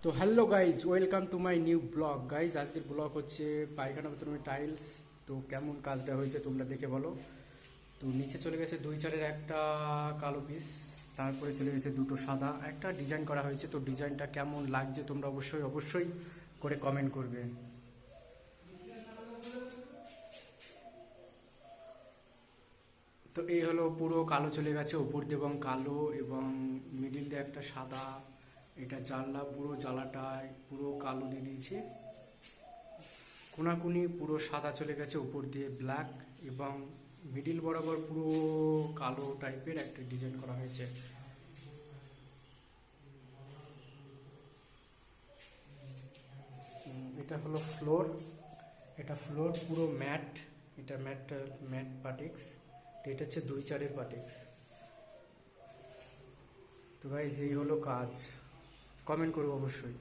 তো hello guys, welcome to my new blog. Guys, আজকের blog হচ্ছে পায়খানা বাথরুমের টাইলস। তো কেমন কাজটা হয়েছে তোমরা দেখে বলো। তো নিচে চলে গেছে 2-4-এর একটা কালো পিস, তারপরে চলে গেছে দুটো সাদা, একটা ডিজাইন করা হয়েছে। তো ডিজাইনটা কেমন লাগছে তোমরা অবশ্যই অবশ্যই করে কমেন্ট করবে। তো এই হলো পুরো কালো চলে গেছে উপর দিয়ে, এবং কালো এবং মিডিল দিয়ে একটা সাদা। এটা জানলা, পুরো জানলাটায় পুরো কালো দিয়ে দিয়েছে। কোনাকুনি পুরো সাদা চলে গেছে, উপর দিয়ে ব্ল্যাক, এবং মিডিল বরাবর পুরো কালো টাইপের একটা ডিজাইন করা হয়েছে। এটা হলো ফ্লোর। এটা ফ্লোর পুরো ম্যাট। এটা ম্যাটটা ম্যাট পাটিক্স। তো এটা হচ্ছে 2-4-এর পাটিক্স। তো ভাই, যেই হলো কাজ, কমেন্ট করবো অবশ্যই।